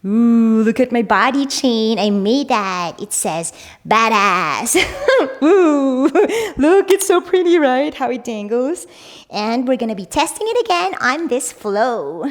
Ooh, look at my body chain. I made that. It says badass. Ooh, look, it's so pretty, right? How it dangles. And we're gonna be testing it again on this flow.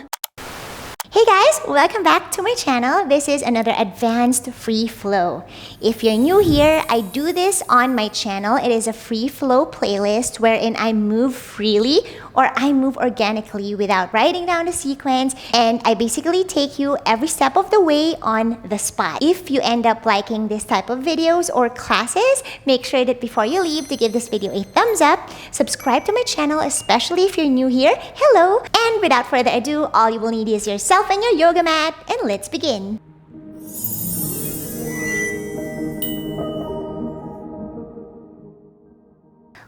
Hey guys, welcome back to my channel. This is another advanced free flow. If you're new here, I do this on my channel. It is a free flow playlist wherein I move freely or I move organically without writing down the sequence, and I basically take you every step of the way on the spot. If you end up liking this type of videos or classes, make sure that before you leave to give this video a thumbs up, subscribe to my channel, especially if you're new here. Hello! And without further ado, all you will need is yourself and your yoga mat, and let's begin.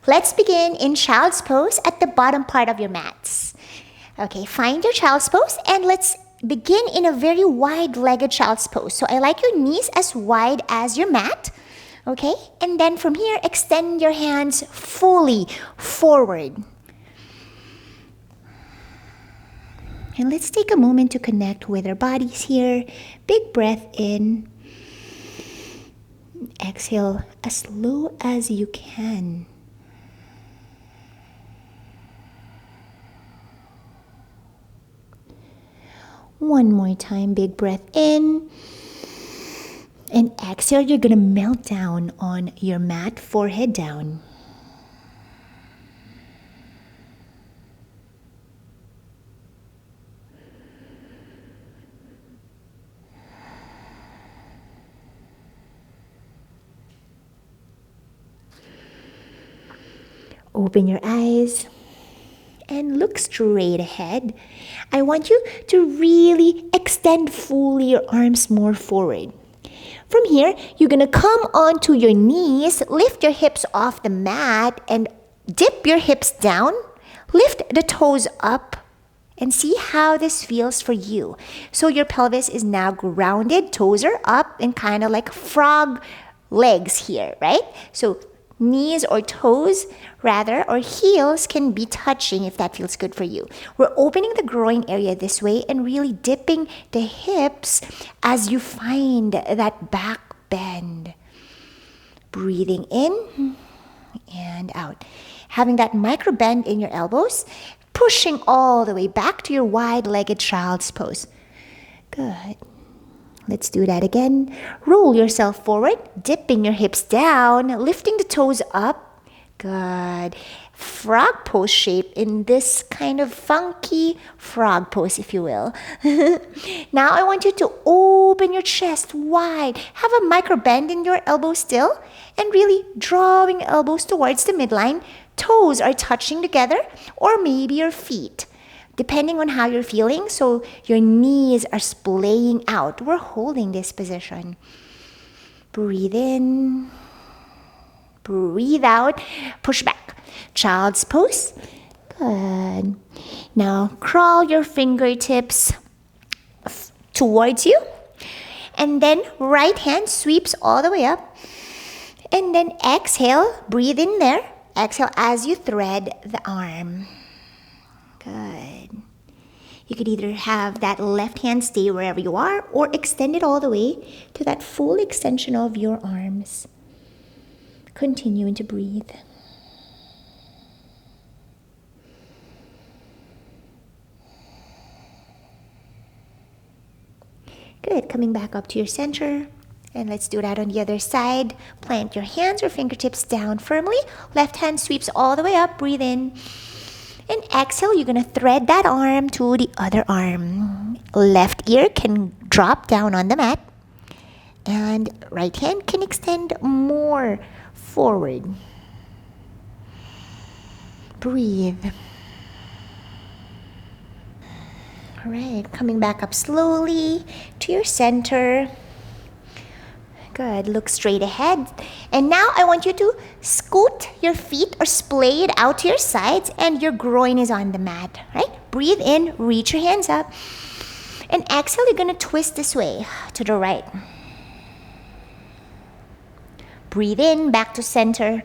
Let's begin in child's pose at the bottom part of your mats. Okay, find your child's pose and let's begin in a very wide-legged child's pose. So I like your knees as wide as your mat. Okay, and then from here, extend your hands fully forward. And let's take a moment to connect with our bodies here. Big breath in. Exhale as low as you can. One more time, big breath in. And exhale, you're gonna melt down on your mat, forehead down. Open your eyes and look straight ahead. I want you to really extend fully your arms more forward. From here, you're gonna come onto your knees, lift your hips off the mat and dip your hips down, lift the toes up, and see how this feels for you. So your pelvis is now grounded, toes are up, and kind of like frog legs here, right? So knees or toes rather, or heels can be touching if that feels good for you. We're opening the groin area this way and really dipping the hips as you find that back bend. Breathing in and out. Having that micro bend in your elbows, pushing all the way back to your wide-legged child's pose. Good. Let's do that again. Roll yourself forward, dipping your hips down, lifting the toes up. Good. Frog pose shape in this kind of funky frog pose, if you will. Now I want you to open your chest wide. Have a micro bend in your elbows still, and really drawing elbows towards the midline. Toes are touching together, or maybe your feet, depending on how you're feeling. So your knees are splaying out. We're holding this position. Breathe in. Breathe out. Push back. Child's pose. Good. Now crawl your fingertips towards you. And then right hand sweeps all the way up. And then exhale. Breathe in there. Exhale as you thread the arm. Good. You could either have that left hand stay wherever you are or extend it all the way to that full extension of your arms. Continuing to breathe. Good. Coming back up to your center. And let's do that on the other side. Plant your hands or fingertips down firmly. Left hand sweeps all the way up. Breathe in. And exhale, you're going to thread that arm to the other arm. Left ear can drop down on the mat. And right hand can extend more forward. Breathe. All right, coming back up slowly to your center. Good, look straight ahead. And now I want you to scoot your feet or splay it out to your sides and your groin is on the mat, right? Breathe in, reach your hands up. And exhale, you're gonna twist this way to the right. Breathe in, back to center.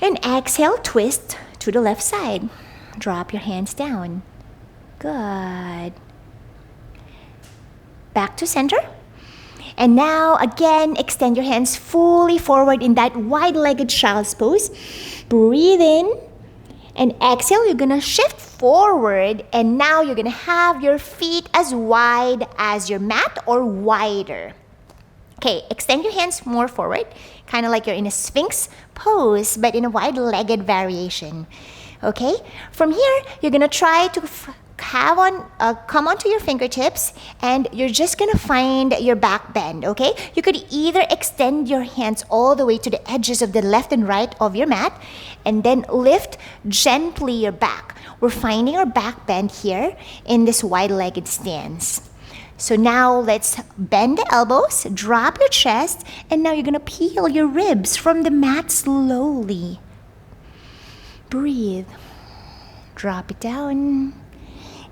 And exhale, twist to the left side. Drop your hands down. Good. back to center. And now, again, extend your hands fully forward in that wide-legged child's pose. Breathe in. And exhale, you're going to shift forward. And now you're going to have your feet as wide as your mat or wider. Okay, extend your hands more forward. Kind of like you're in a sphinx pose, but in a wide-legged variation. Okay, from here, you're going to try to come onto your fingertips, and you're just gonna find your back bend. Okay, you could either extend your hands all the way to the edges of the left and right of your mat and then lift gently your back. We're finding our back bend here in this wide-legged stance. So now let's bend the elbows, drop your chest, and now you're gonna peel your ribs from the mat slowly. Breathe, drop it down,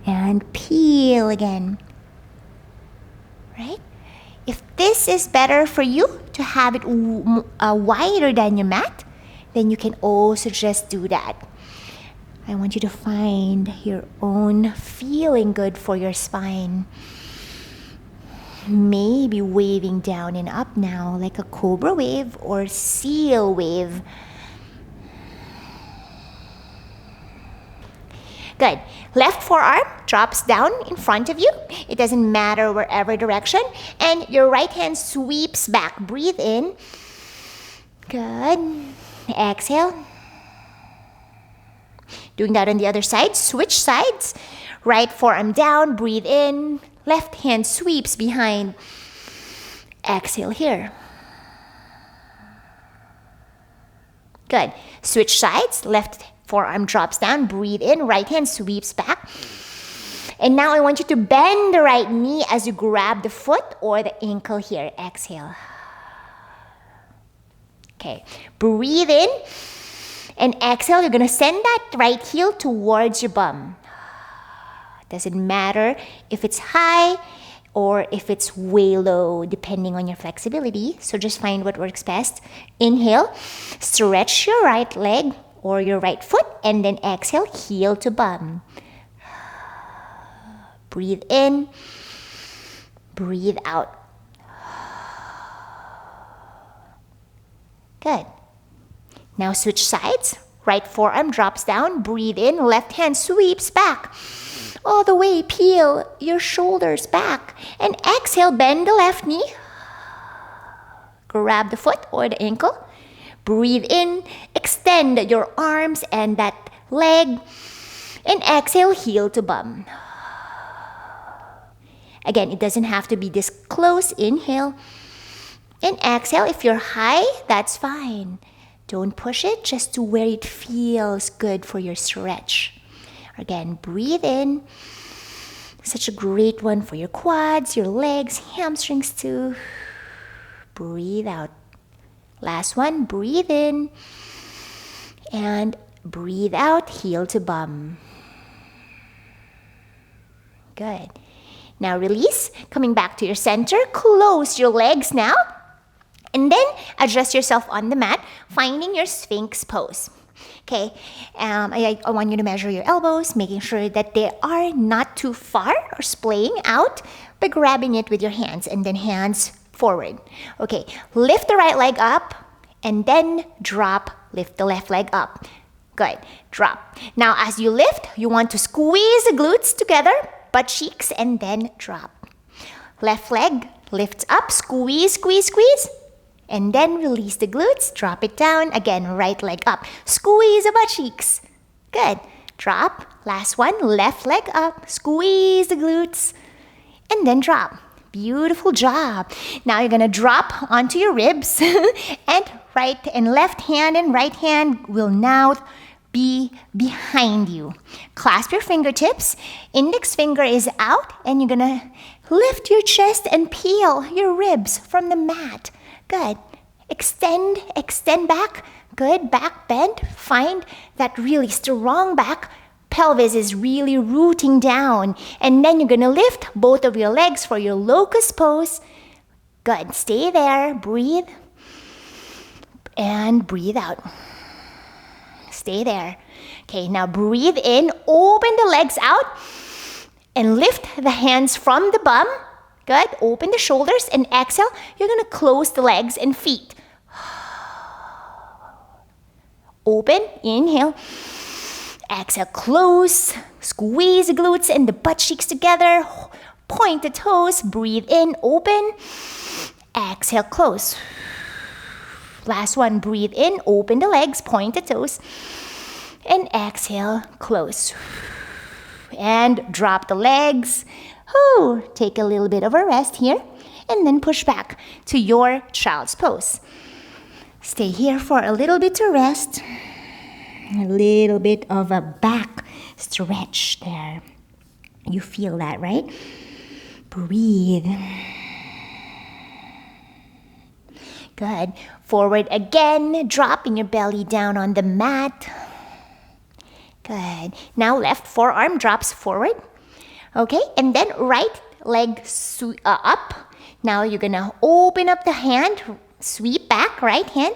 and peel again, right? If this is better for you to have it wider than your mat, then you can also just do that. I want you to find your own feeling good for your spine. Maybe waving down and up now like a cobra wave or seal wave. Good. Left forearm drops down in front of you. It doesn't matter wherever direction. And your right hand sweeps back. Breathe in. Good. Exhale. Doing that on the other side. Switch sides. Right forearm down. Breathe in. Left hand sweeps behind. Exhale here. Good. Switch sides. Left forearm drops down, breathe in, right hand sweeps back. And now I want you to bend the right knee as you grab the foot or the ankle here. Exhale. Okay, breathe in and exhale. You're gonna send that right heel towards your bum. Doesn't matter if it's high or if it's way low, depending on your flexibility. So just find what works best. Inhale, stretch your right leg or your right foot, and then exhale, heel to bum. Breathe in, breathe out. Good. Now switch sides. Right forearm drops down, breathe in, left hand sweeps back. All the way, peel your shoulders back. And exhale, bend the left knee. Grab the foot or the ankle. Breathe in, extend your arms and that leg, and exhale, heel to bum. Again, it doesn't have to be this close. Inhale and exhale. If you're high, that's fine. Don't push it, just to where it feels good for your stretch. Again, breathe in. Such a great one for your quads, your legs, hamstrings too. Breathe out. Last one, breathe in and breathe out, heel to bum. Good. Now release, coming back to your center, close your legs now, and then adjust yourself on the mat, finding your sphinx pose. Okay, I want you to measure your elbows, making sure that they are not too far or splaying out by grabbing it with your hands, and then hands forward. Okay, lift the right leg up and then drop, lift the left leg up. Good, drop. Now as you lift, you want to squeeze the glutes together, butt cheeks, and then drop. Left leg lifts up, squeeze, squeeze, squeeze, and then release the glutes, drop it down. Again, right leg up, squeeze the butt cheeks. Good, drop. Last one, left leg up, squeeze the glutes, and then drop. Beautiful job. Now you're gonna drop onto your ribs and right and left hand and right hand will now be behind you. Clasp your fingertips, index finger is out, and you're gonna lift your chest and peel your ribs from the mat. Good. Extend back. Good, back bend. Find that really strong back. Pelvis is really rooting down. And then you're gonna lift both of your legs for your locust pose. Good, stay there, breathe. And breathe out. Stay there. Okay, now breathe in, open the legs out, and lift the hands from the bum Good. Open the shoulders and exhale. You're going to close the legs and feet. Open, inhale. Exhale, close. Squeeze the glutes and the butt cheeks together. Point the toes. Breathe in, open. Exhale, close. Last one, breathe in, open the legs, point the toes. And exhale, close. And drop the legs. Take a little bit of a rest here. And then push back to your child's pose. Stay here for a little bit to rest. A little bit of a back stretch there. You feel that, right? Breathe. Good. Forward again, dropping your belly down on the mat. Good. Now left forearm drops forward. Okay, and then right leg up. Now you're gonna open up the hand, sweep back, right hand.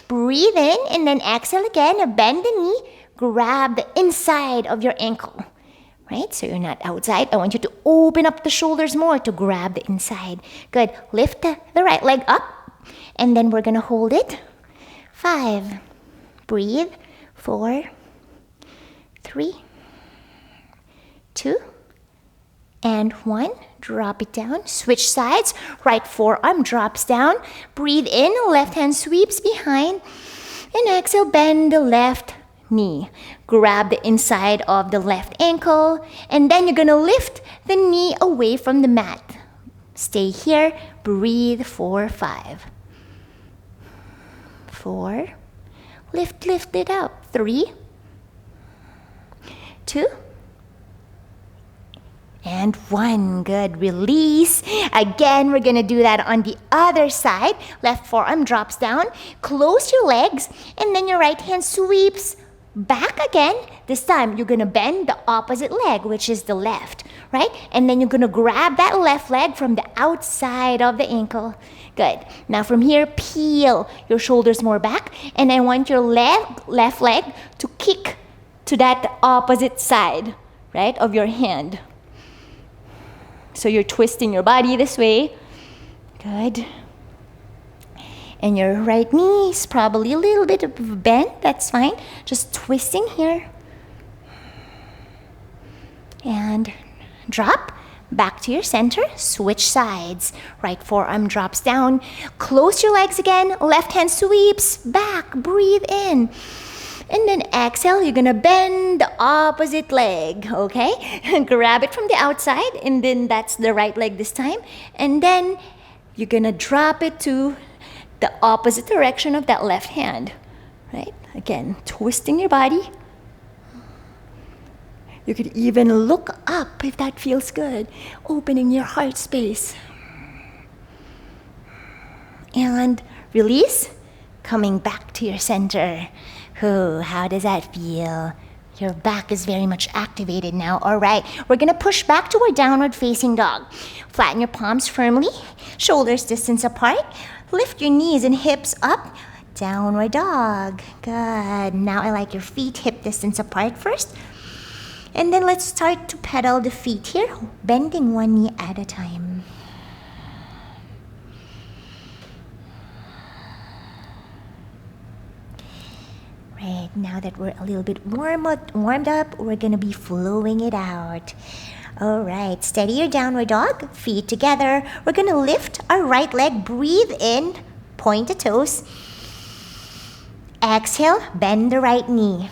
Breathe in and then exhale again. Bend the knee, grab the inside of your ankle. Right, so you're not outside. I want you to open up the shoulders more to grab the inside. Good. Lift the right leg up. And then we're going to hold it. 5. Breathe. 4. 3. 2. And 1. Drop it down. Switch sides. Right forearm drops down. Breathe in. Left hand sweeps behind. And exhale, bend the left knee. Grab the inside of the left ankle. And then you're going to lift the knee away from the mat. Stay here. Breathe. 4, 5. 4. Lift it up. 3. 2. And 1. Good. Release. Again, we're going to do that on the other side. Left forearm drops down. Close your legs. And then your right hand sweeps back again. This time, you're going to bend the opposite leg, which is the left. Right? And then you're going to grab that left leg from the outside of the ankle. Good. Now from here, peel your shoulders more back. And I want your left leg to kick to that opposite side, right, of your hand. So you're twisting your body this way. Good. And your right knee is probably a little bit of a bend. That's fine. Just twisting here. And drop. Back to your center. Switch sides. Right forearm drops down. Close your legs again. Left hand sweeps back. Breathe in. And then exhale, you're going to bend the opposite leg, okay? Grab it from the outside, and then that's the right leg this time. And then you're going to drop it to the opposite direction of that left hand, right? Again, twisting your body. You could even look up if that feels good, opening your heart space. And release, coming back to your center. How does that feel? Your back is very much activated now. All right, we're going to push back to our downward facing dog. Flatten your palms firmly, shoulders distance apart. Lift your knees and hips up. Downward dog. Good. Now I like your feet hip distance apart first. And then let's start to pedal the feet here, bending one knee at a time. Right, now that we're a little bit warmed up, we're going to be flowing it out. All right, steady your downward dog, feet together. We're going to lift our right leg, breathe in, point the toes. Exhale, bend the right knee.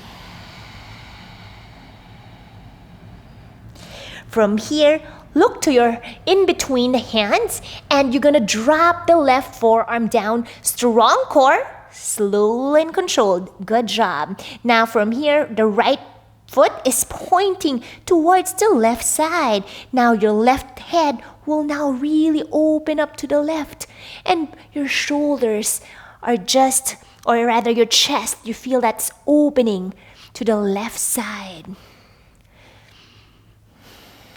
From here, look to your in between the hands, and you're going to drop the left forearm down. Strong core. Slow and controlled. Good job. Now from here, the right foot is pointing towards the left side. Now your left head will now really open up to the left. And your shoulders are just, or rather your chest, you feel that's opening to the left side.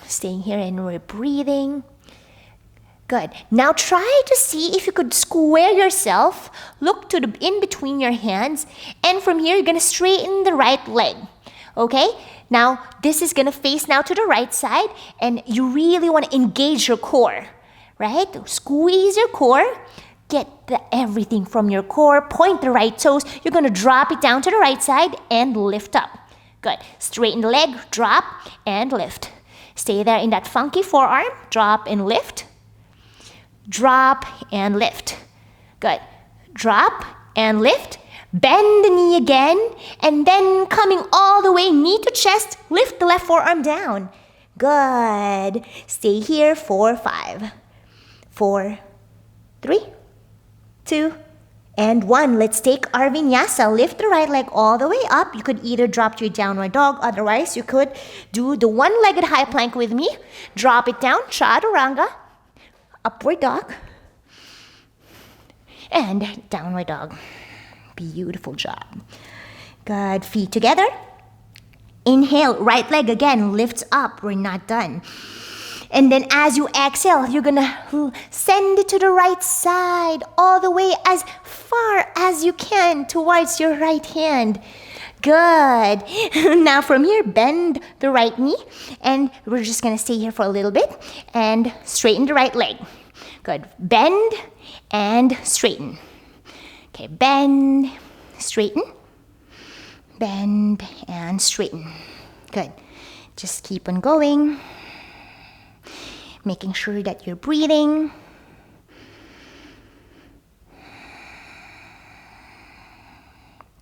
Staying here and we're breathing. Good. Now try to see if you could square yourself. Look to the in between your hands. And from here, you're going to straighten the right leg. Okay? Now, this is going to face now to the right side. And you really want to engage your core. right? Squeeze your core. Get everything from your core. Point the right toes. You're going to drop it down to the right side and lift up. Good. Straighten the leg, drop and lift. Stay there in that funky forearm. Drop and lift. Drop and lift. Good. Drop and lift. Bend the knee again. And then coming all the way, knee to chest, lift the left forearm down. Good. Stay here for 5, 4, 3, 2, and 1. Let's take our vinyasa. Lift the right leg all the way up. You could either drop to your downward dog. Otherwise, you could do the one-legged high plank with me. Drop it down. Chaturanga. Upward dog. And downward dog. Beautiful job. Good. Feet together. Inhale. Right leg again lifts up. We're not done. And then as you exhale, you're going to send it to the right side all the way as far as you can towards your right hand. Good. Now from here, bend the right knee. And we're just going to stay here for a little bit. And straighten the right leg. Good. Bend and straighten. Okay, bend, straighten. Bend and straighten. Good. Just keep on going. Making sure that you're breathing.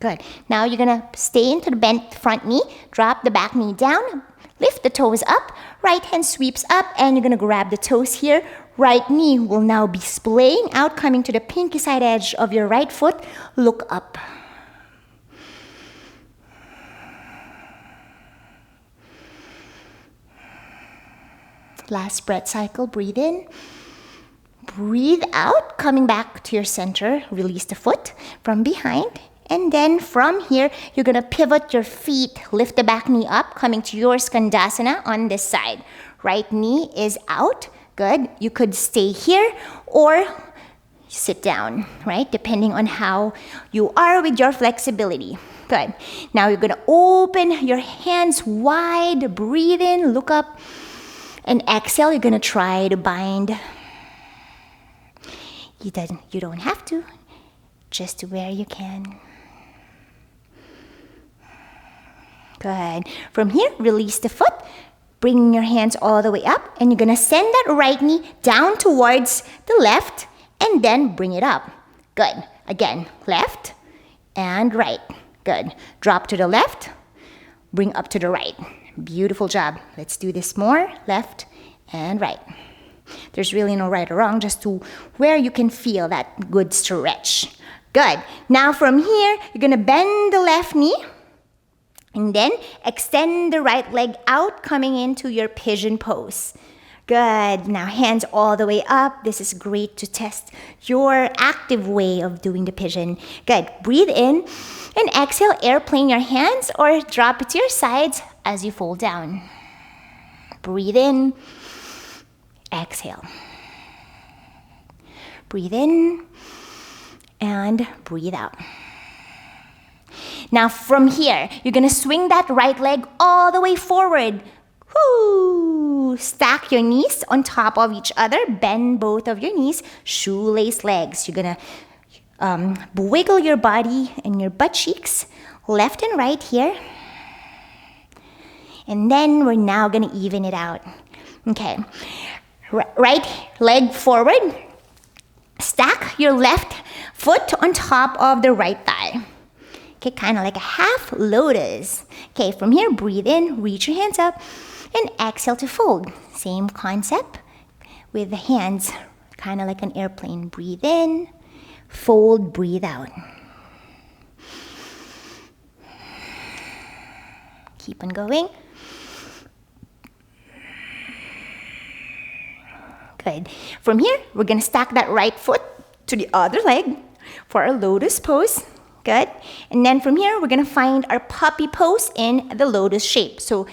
Good. Now you're going to stay into the bent front knee. Drop the back knee down. Lift the toes up. Right hand sweeps up and you're going to grab the toes here. Right knee will now be splaying out, coming to the pinky side edge of your right foot. Look up. Last breath cycle, breathe in, breathe out, coming back to your center, release the foot from behind, and then from here, you're gonna pivot your feet, lift the back knee up, coming to your skandasana on this side. Right knee is out, good. You could stay here or sit down, right? Depending on how you are with your flexibility. Good. Now you're gonna open your hands wide, breathe in, look up, and exhale, you're going to try to bind. You don't have to, just to where you can. Good. From here, release the foot. Bring your hands all the way up. And you're going to send that right knee down towards the left. And then bring it up. Good. Again, left and right. Good. Drop to the left. Bring up to the right. Beautiful job. Let's do this more. Left and right. There's really no right or wrong, just to where you can feel that good stretch. Good. Now from here, you're going to bend the left knee and then extend the right leg out, coming into your pigeon pose. Good. Now hands all the way up. This is great to test your active way of doing the pigeon. Good. Breathe in and exhale. Airplane your hands or drop it to your sides as you fold down. Breathe in. Exhale. Breathe in and breathe out. Now from here, you're going to swing that right leg all the way forward. Woo! Stack your knees on top of each other. Bend both of your knees. Shoelace legs. You're going to wiggle your body and your butt cheeks left and right here. And then we're now going to even it out. Okay. Right leg forward. Stack your left foot on top of the right thigh. Okay, kind of like a half lotus. Okay, from here, breathe in, reach your hands up, and exhale to fold. Same concept with the hands, kind of like an airplane. Breathe in, fold, breathe out. Keep on going. Good. From here, we're going to stack that right foot to the other leg for a lotus pose. Good. And then from here, we're going to find our puppy pose in the lotus shape. So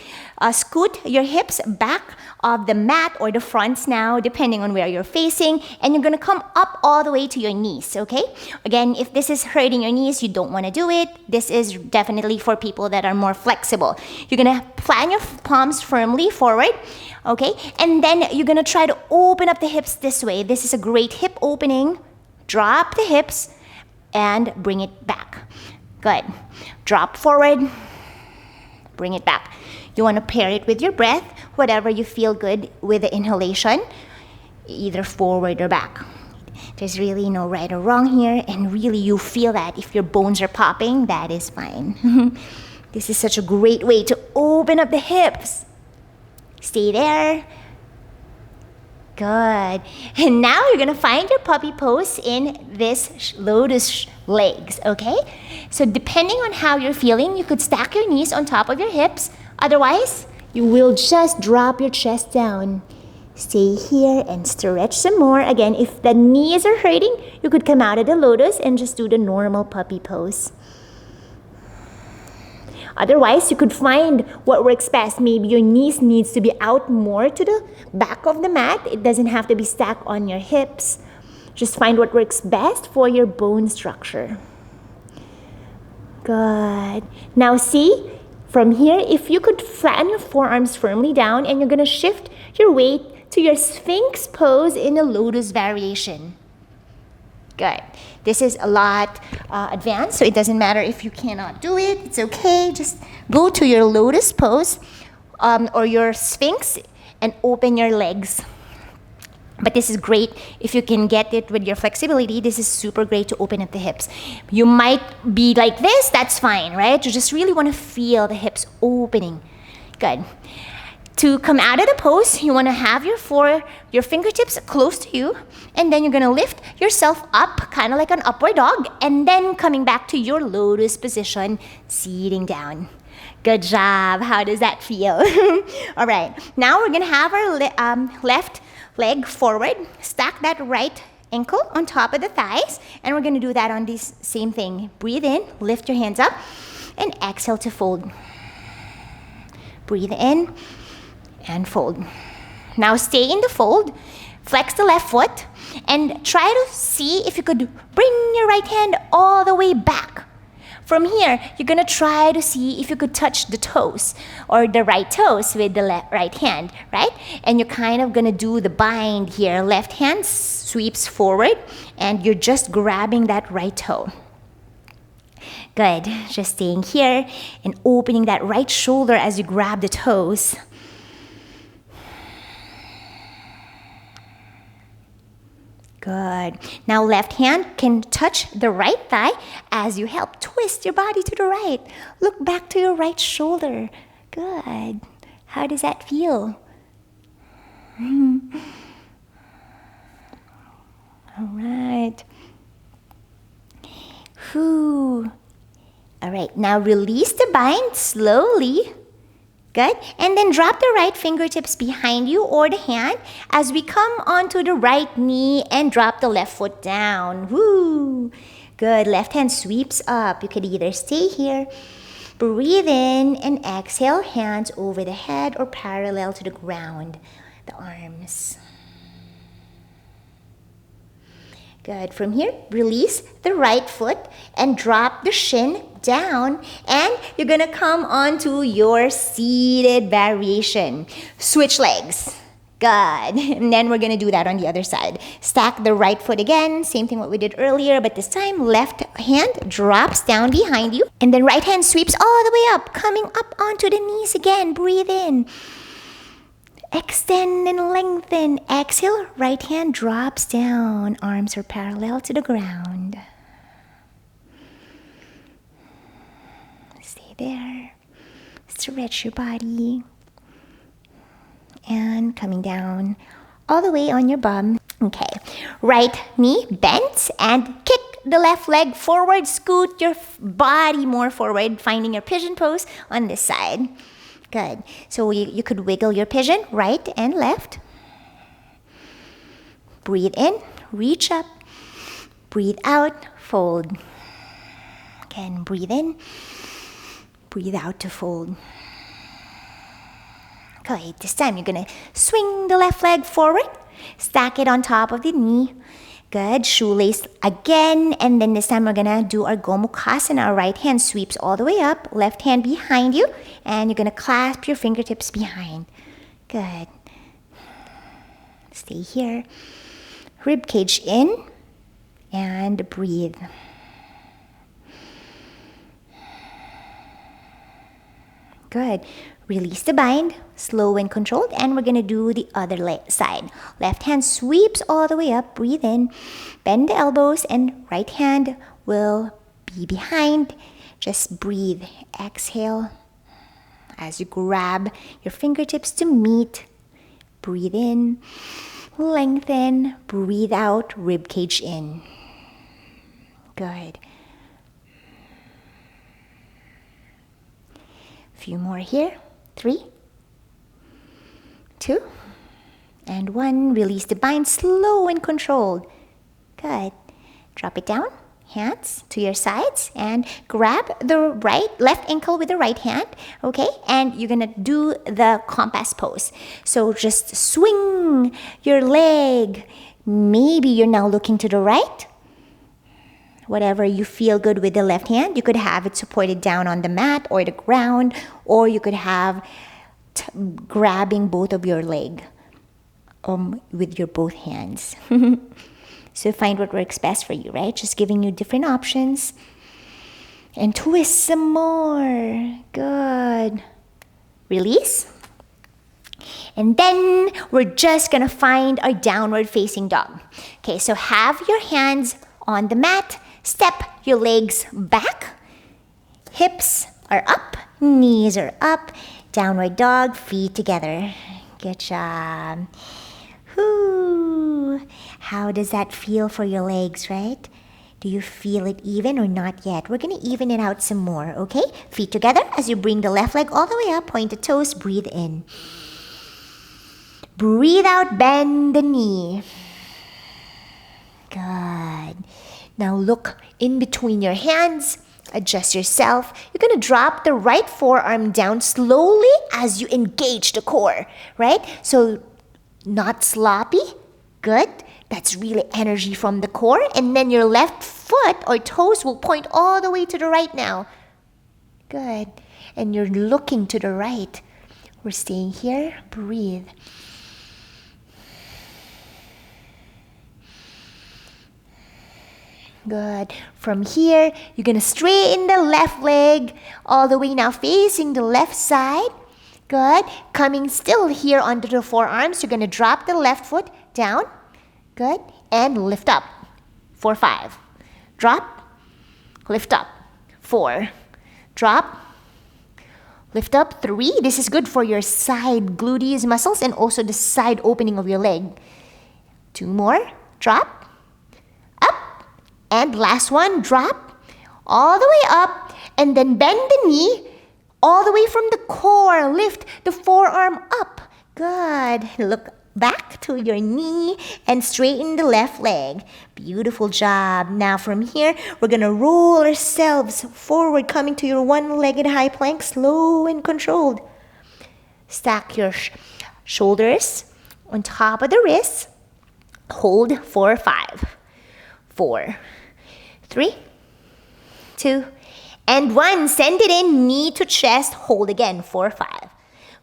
scoot your hips back of the mat or the fronts now, depending on where you're facing. And you're going to come up all the way to your knees, okay? Again, if this is hurting your knees, you don't want to do it. This is definitely for people that are more flexible. You're going to plant your palms firmly forward, okay? And then you're going to try to open up the hips this way. This is a great hip opening. Drop the hips and bring it back. Good. Drop forward, bring it back. You want to pair it with your breath, whatever you feel good with the inhalation, either forward or back. There's really no right or wrong here, and really you feel that if your bones are popping, that is fine. This is such a great way to open up the hips. Stay there. Good. And now you're going to find your puppy pose in this lotus legs, okay? So depending on how you're feeling, you could stack your knees on top of your hips. Otherwise, you will just drop your chest down. Stay here and stretch some more. Again, if the knees are hurting, you could come out of the lotus and just do the normal puppy pose. Otherwise, you could find what works best. Maybe your knees needs to be out more to the back of the mat. It doesn't have to be stacked on your hips. Just find what works best for your bone structure. Good. Now see, from here, if you could flatten your forearms firmly down and you're going to shift your weight to your sphinx pose in a lotus variation. Good. This is a lot advanced, so it doesn't matter if you cannot do it. It's okay. Just go to your lotus pose or your sphinx and open your legs. But this is great if you can get it with your flexibility. This is super great to open up the hips. You might be like this. That's fine, right? You just really want to feel the hips opening. Good. To come out of the pose, you want to have your fingertips close to you, and then you're going to lift yourself up, kind of like an upward dog, and then coming back to your lotus position, sitting down. Good job. How does that feel? All right. Now we're going to have our left leg forward. Stack that right ankle on top of the thighs, and we're going to do that on this same thing. Breathe in, lift your hands up, and exhale to fold. Breathe in and fold. Now stay in the fold, flex the left foot, and try to see if you could bring your right hand all the way back. From here, you're going to try to see if you could touch the toes or the right toes with the right hand, right? And you're kind of going to do the bind here. Left hand sweeps forward, and you're just grabbing that right toe. Good. Just staying here and opening that right shoulder as you grab the toes. Good. Now left hand can touch the right thigh as you help twist your body to the right. Look back to your right shoulder. Good. How does that feel? All right. Whew. All right. Now release the bind slowly. Good. And then drop the right fingertips behind you or the hand as we come onto the right knee and drop the left foot down. Woo. Good. Left hand sweeps up. You could either stay here, breathe in, and exhale, hands over the head or parallel to the ground, the arms. Good. From here, release the right foot and drop the shin down, and you're gonna come onto your seated variation. Switch legs. Good. And then we're gonna do that on the other side. Stack the right foot again, same thing what we did earlier, but this time left hand drops down behind you, and then right hand sweeps all the way up, coming up onto the knees again. Breathe in. Extend and lengthen. Exhale, right hand drops down. Arms are parallel to the ground. Stay there. Stretch your body. And coming down all the way on your bum. Okay. Right knee bent and kick the left leg forward. Scoot your body more forward, finding your pigeon pose on this side. Good. So you could wiggle your pigeon right and left. Breathe in, reach up. Breathe out, fold. Again, breathe in. Breathe out to fold. Okay, this time you're going to swing the left leg forward. Stack it on top of the knee. Good. Shoelace again. And then this time we're going to do our Gomukhasana. Our right hand sweeps all the way up. Left hand behind you. And you're going to clasp your fingertips behind. Good. Stay here. Rib cage in. And breathe. Good. Release the bind, slow and controlled, and we're going to do the other side. Left hand sweeps all the way up, breathe in, bend the elbows, and right hand will be behind. Just breathe. Exhale as you grab your fingertips to meet. Breathe in, lengthen, breathe out, rib cage in. Good. Few more here. 3, 2, and 1. Release the bind, slow and controlled. Good. Drop it down, hands to your sides, and grab the left ankle with the right hand, okay? And you're gonna do the compass pose. So just swing your leg. Maybe you're now looking to the right. Whatever you feel good with the left hand. You could have it supported down on the mat or the ground, or you could have grabbing both of your leg with your both hands. So find what works best for you, right? Just giving you different options. And twist some more. Good. Release. And then we're just gonna find our downward facing dog. Okay, so have your hands on the mat. Step your legs back. Hips are up. Knees are up. Downward dog, feet together. Good job. Whoo. How does that feel for your legs, right? Do you feel it even or not yet? We're going to even it out some more, okay? Feet together as you bring the left leg all the way up. Point the toes, breathe in. Breathe out, bend the knee. Good. Now look in between your hands. Adjust yourself. You're going to drop the right forearm down slowly as you engage the core, right? So not sloppy. Good. That's really energy from the core. And then your left foot or toes will point all the way to the right now. Good. And you're looking to the right. We're staying here. Breathe. Good. From here, you're going to straighten the left leg all the way now facing the left side. Good. Coming still here under the forearms, you're going to drop the left foot down. Good. And lift up. 4, 5. Drop. Lift up. 4. Drop. Lift up. 3. This is good for your side gluteus muscles and also the side opening of your leg. 2 more. Drop. And last one, drop all the way up and then bend the knee all the way from the core. Lift the forearm up. Good. Look back to your knee and straighten the left leg. Beautiful job. Now from here, we're going to roll ourselves forward, coming to your one-legged high plank, slow and controlled. Stack your shoulders on top of the wrists. Hold 4, 5. 4, 3, 2, and 1. Send it in, knee to chest. Hold again, 4, 5.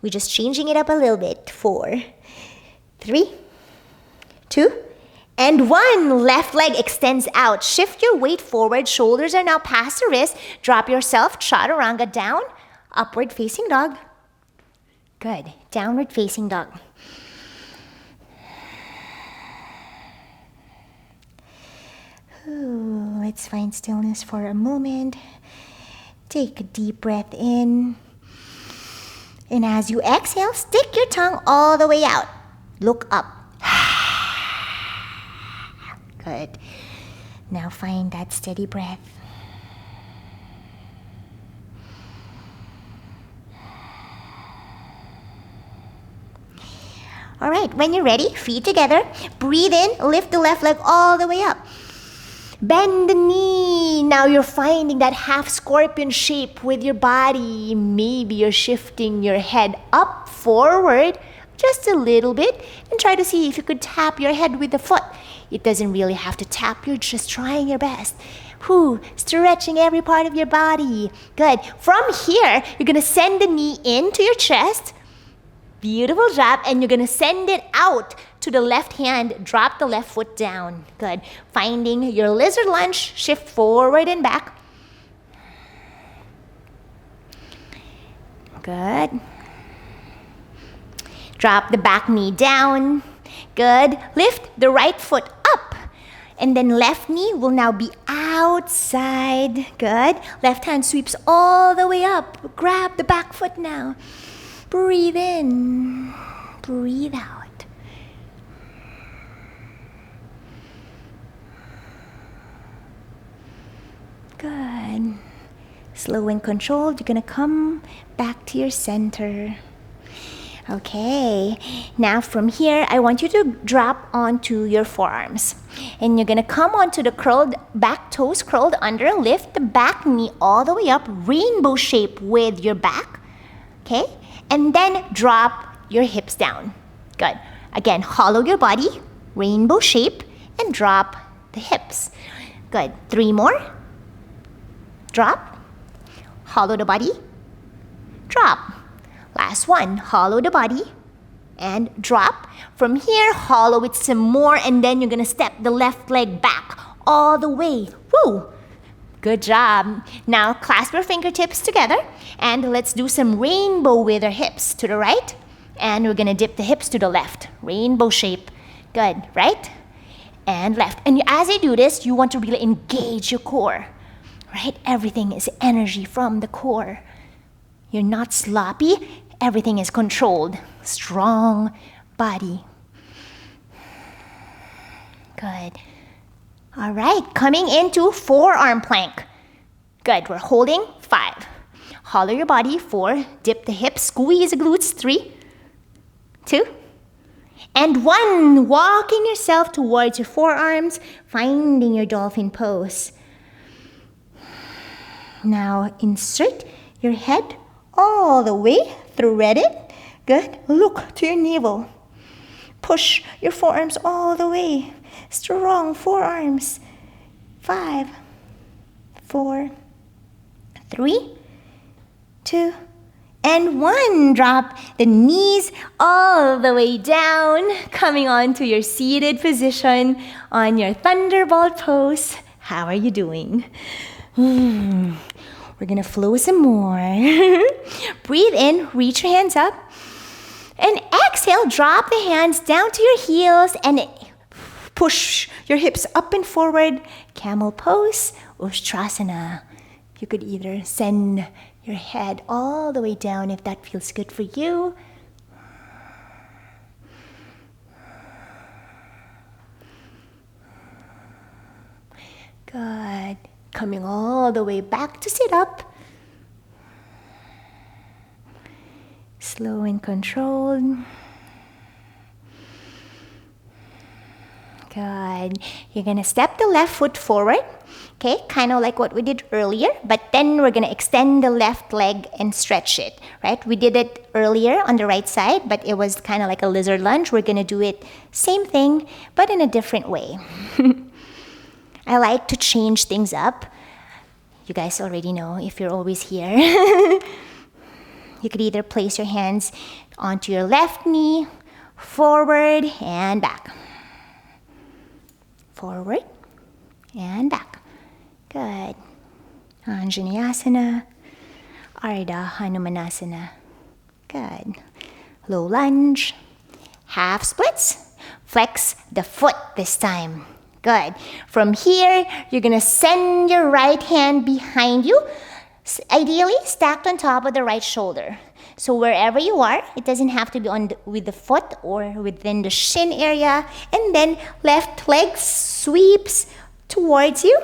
We're just changing it up a little bit. 4, 3, 2, and 1. Left leg extends out. Shift your weight forward. Shoulders are now past the wrist. Drop yourself, chaturanga down. Upward facing dog. Good. Downward facing dog. Ooh, let's find stillness for a moment. Take a deep breath in. And as you exhale, stick your tongue all the way out. Look up. Good. Now find that steady breath. All right, when you're ready, feet together. Breathe in, lift the left leg all the way up. Bend the knee. Now you're finding that half scorpion shape with your body. Maybe you're shifting your head up, forward, just a little bit, and try to see if you could tap your head with the foot. It doesn't really have to tap, you're just trying your best. Stretching every part of your body. Good. From here, you're gonna send the knee into your chest. Beautiful job. And you're gonna send it out to the left hand. Drop the left foot down. Good. Finding your lizard lunge, shift forward and back. Good. Drop the back knee down. Good. Lift the right foot up. And then left knee will now be outside. Good. Left hand sweeps all the way up. Grab the back foot now. Breathe in. Breathe out. Good. Slow and controlled. You're going to come back to your center. Okay, now from here, I want you to drop onto your forearms. And you're gonna come onto the curled back toes, curled under, lift the back knee all the way up, rainbow shape with your back, okay? And then drop your hips down. Good. Again, hollow your body, rainbow shape, and drop the hips. Good. 3 more. Drop. Hollow the body. Drop. Last one, hollow the body and drop. From here, hollow it some more, and then you're gonna step the left leg back all the way. Woo! Good job. Now clasp your fingertips together and let's do some rainbow with our hips to the right. And we're gonna dip the hips to the left. Rainbow shape. Good. Right and left. And as I do this, you want to really engage your core. Right? Everything is energy from the core. You're not sloppy. Everything is controlled. Strong body. Good. All right, coming into forearm plank. Good, we're holding 5. Hollow your body, 4. Dip the hips, squeeze the glutes, 3, 2, and 1. Walking yourself towards your forearms, finding your dolphin pose. Now insert your head all the way, thread it. Good. Look to your navel. Push your forearms all the way. Strong forearms. 5, 4, 3, 2, and 1. Drop the knees all the way down, coming onto your seated position on your thunderbolt pose. How are you doing? We're gonna flow some more. Breathe in, reach your hands up. And exhale, drop the hands down to your heels and push your hips up and forward. Camel pose, ustrasana. You could either send your head all the way down if that feels good for you. Good. Coming all the way back to sit up. Slow and controlled. Good. You're going to step the left foot forward. Okay, kind of like what we did earlier, but then we're going to extend the left leg and stretch it, right? We did it earlier on the right side, but it was kind of like a lizard lunge. We're going to do it same thing, but in a different way. I like to change things up. You guys already know if you're always here. You could either place your hands onto your left knee, forward and back. Forward and back. Good. Anjaneyasana, Ardha Hanumanasana. Good. Low lunge, half splits. Flex the foot this time. Good. From here, you're going to send your right hand behind you, ideally stacked on top of the right shoulder. So wherever you are, it doesn't have to be with the foot or within the shin area. And then left leg sweeps towards you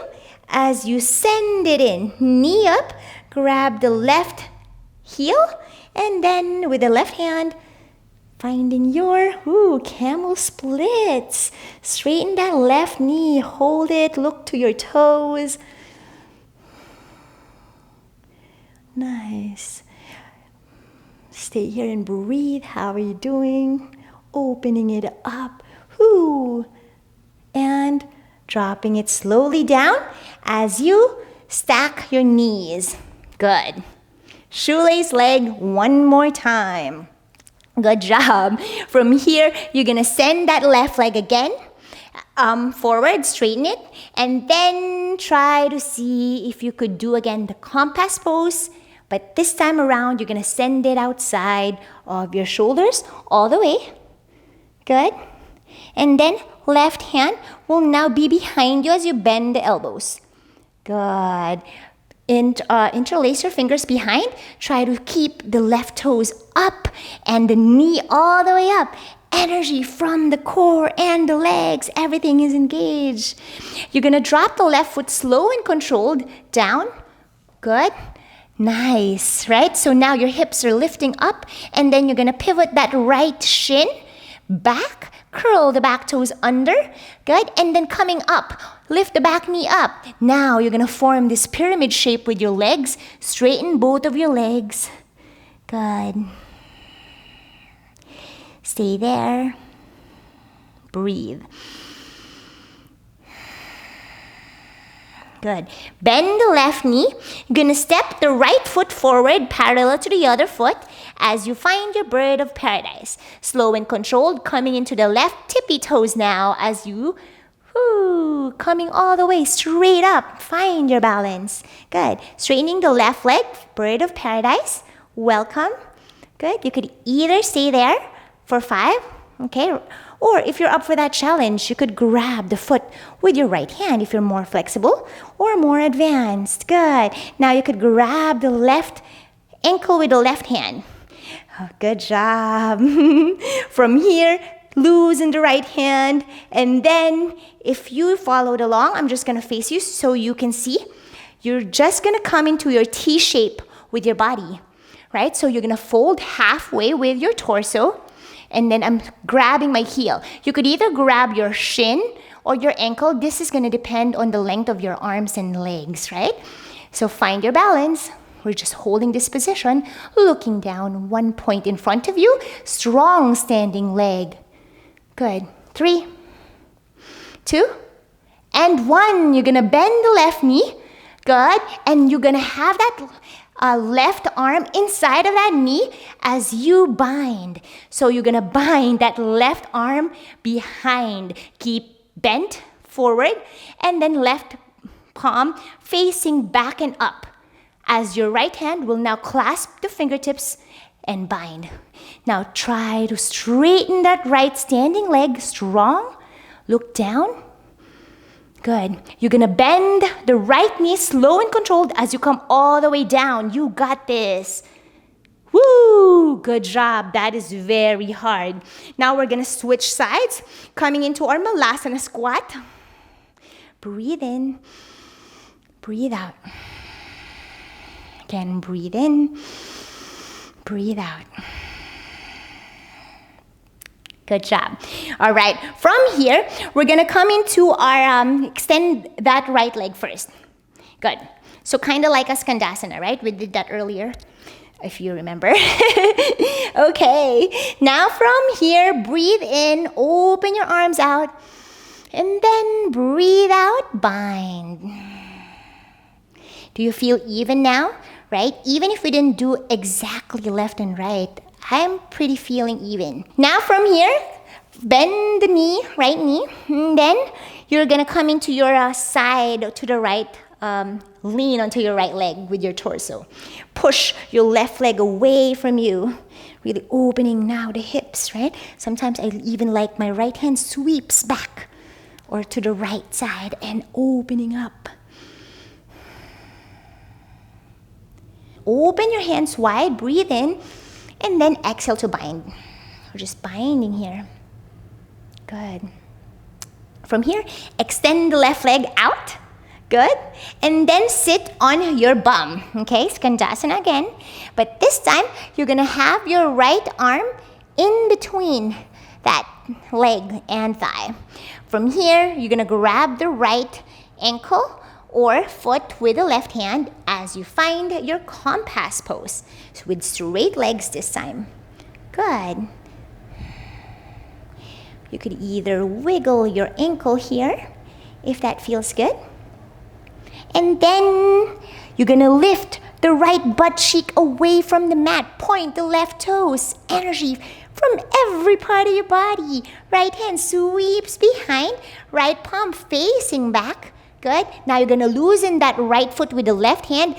as you send it in. Knee up, grab the left heel, and then with the left hand, Finding your camel splits. Straighten that left knee. Hold it. Look to your toes. Nice. Stay here and breathe. How are you doing? Opening it up. And dropping it slowly down as you stack your knees. Good. Shoelace leg one more time. Good job. From here, you're going to send that left leg again forward, straighten it, and then try to see if you could do again the compass pose. But this time around, you're going to send it outside of your shoulders all the way. Good. And then left hand will now be behind you as you bend the elbows. Good. Interlace your fingers behind. Try to keep the left toes up and the knee all the way up. Energy from the core and the legs. Everything is engaged. You're going to drop the left foot slow and controlled down. Good. Nice, right? So now your hips are lifting up, and then you're going to pivot that right shin back. Curl the back toes under. Good. And then coming up. Lift the back knee up. Now you're going to form this pyramid shape with your legs. Straighten both of your legs. Good. Stay there. Breathe. Good. Bend the left knee. You're going to step the right foot forward parallel to the other foot as you find your bird of paradise. Slow and controlled, coming into the left tippy toes now as you coming all the way straight up. Find your balance. Good. Straightening the left leg, bird of paradise. Welcome. Good. You could either stay there for 5, okay? Or if you're up for that challenge, you could grab the foot with your right hand if you're more flexible or more advanced. Good. Now you could grab the left ankle with the left hand. Oh, good job. From here, loosen the right hand. And then if you followed along, I'm just going to face you so you can see. You're just going to come into your T shape with your body, right? So you're going to fold halfway with your torso. And then I'm grabbing my heel. You could either grab your shin or your ankle. This is going to depend on the length of your arms and legs, right? So find your balance. We're just holding this position, looking down, 1 point in front of you. Strong standing leg. Good. 3, 2, and 1. You're going to bend the left knee. Good. And you're going to have that left arm inside of that knee as you bind. So you're going to bind that left arm behind. Keep bent forward and then left palm facing back and up as your right hand will now clasp the fingertips and bind. Now try to straighten that right standing leg strong. Look down. Good. You're going to bend the right knee slow and controlled as you come all the way down. You got this. Woo! Good job. That is very hard. Now we're going to switch sides. Coming into our malasana squat. Breathe in. Breathe out. Again, breathe in. Breathe out. Good job. All right. From here, we're going to come into our, extend that right leg first. Good. So kind of like a skandasana, right? We did that earlier, if you remember. Okay. Now from here, breathe in, open your arms out, and then breathe out, bind. Do you feel even now? Right? Even if we didn't do exactly left and right, I'm pretty feeling even. Now from here, bend the knee, right knee, and then you're gonna come into your side to the right, lean onto your right leg with your torso. Push your left leg away from you, really opening now the hips, right? Sometimes I even like my right hand sweeps back or to the right side and opening up. Open your hands wide, breathe in, and then exhale to bind. We're just binding here. Good. From here, extend the left leg out. Good. And then sit on your bum. Okay, skandasana again. But this time, you're going to have your right arm in between that leg and thigh. From here, you're gonna grab the right ankle or foot with the left hand as you find your compass pose. So with straight legs this time. Good. You could either wiggle your ankle here, if that feels good. And then you're gonna lift the right butt cheek away from the mat. Point the left toes. Energy from every part of your body. Right hand sweeps behind, right palm facing back. Good. Now you're gonna loosen that right foot with the left hand,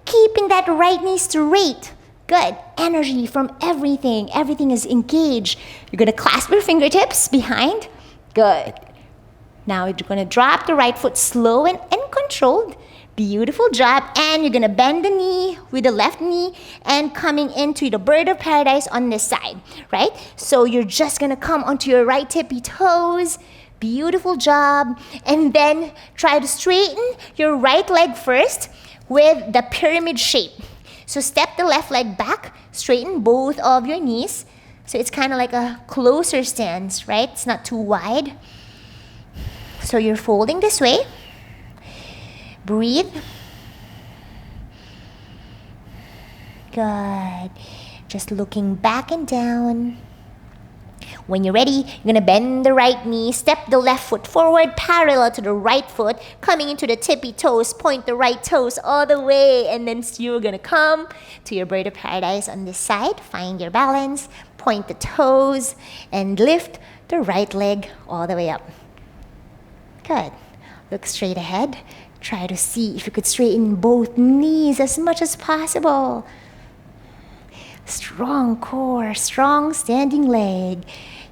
keeping that right knee straight. Good. Energy from everything. Everything is engaged. You're gonna clasp your fingertips behind. Good. Now you're gonna drop the right foot slow and controlled. Beautiful job. And you're gonna bend the knee with the left knee and coming into the bird of paradise on this side, right? So you're just gonna come onto your right tippy toes. Beautiful job. And then try to straighten your right leg first with the pyramid shape. So step the left leg back, straighten both of your knees. So it's kind of like a closer stance, right? It's not too wide. So you're folding this way. Breathe. Good. Just looking back and down. When you're ready, you're gonna bend the right knee, step the left foot forward, parallel to the right foot, coming into the tippy toes, point the right toes all the way, and then you're gonna come to your bird of paradise on this side. Find your balance, point the toes, and lift the right leg all the way up. Good. Look straight ahead. Try to see if you could straighten both knees as much as possible. Strong core, strong standing leg.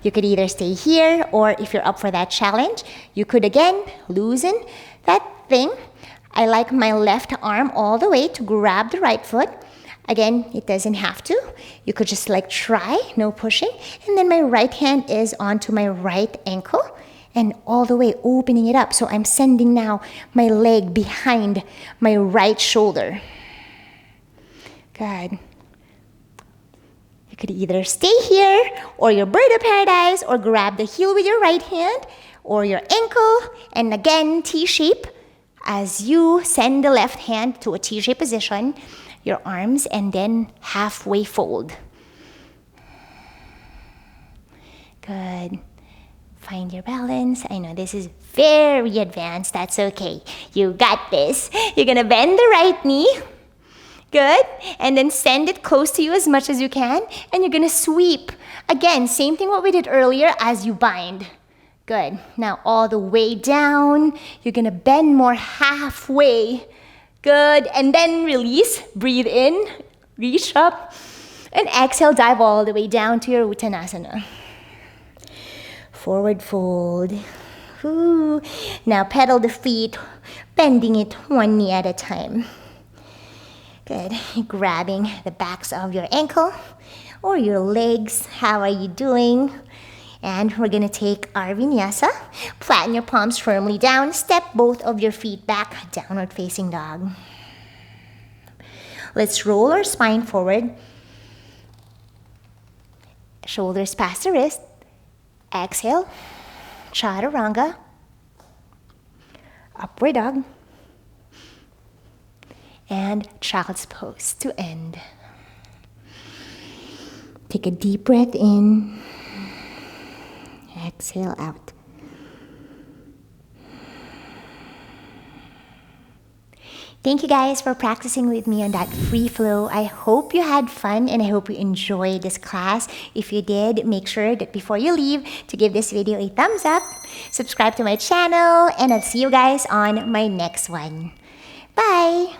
You could either stay here, or if you're up for that challenge, you could again loosen that thing. I like my left arm all the way to grab the right foot. Again, it doesn't have to. You could just like try, no pushing. And then my right hand is onto my right ankle and all the way opening it up. So I'm sending now my leg behind my right shoulder. Good. You could either stay here or your bird of paradise or grab the heel with your right hand or your ankle and again T-shape as you send the left hand to a T-shape position, your arms and then halfway fold. Good. Find your balance. I know this is very advanced. That's okay. You got this. You're gonna bend the right knee. Good. And then send it close to you as much as you can. And you're going to sweep. Again, same thing what we did earlier as you bind. Good. Now all the way down. You're going to bend more halfway. Good. And then release. Breathe in. Reach up. And exhale, dive all the way down to your uttanasana. Forward fold. Ooh. Now pedal the feet, bending it one knee at a time. Good. Grabbing the backs of your ankle or your legs. How are you doing? And we're going to take our vinyasa. Flatten your palms firmly down. Step both of your feet back. Downward facing dog. Let's roll our spine forward. Shoulders past the wrist. Exhale. Chaturanga. Upward dog. And child's pose to end. Take a deep breath in. Exhale out. Thank you guys for practicing with me on that free flow. I hope you had fun and I hope you enjoyed this class. If you did, make sure that before you leave to give this video a thumbs up, subscribe to my channel, and I'll see you guys on my next one. Bye!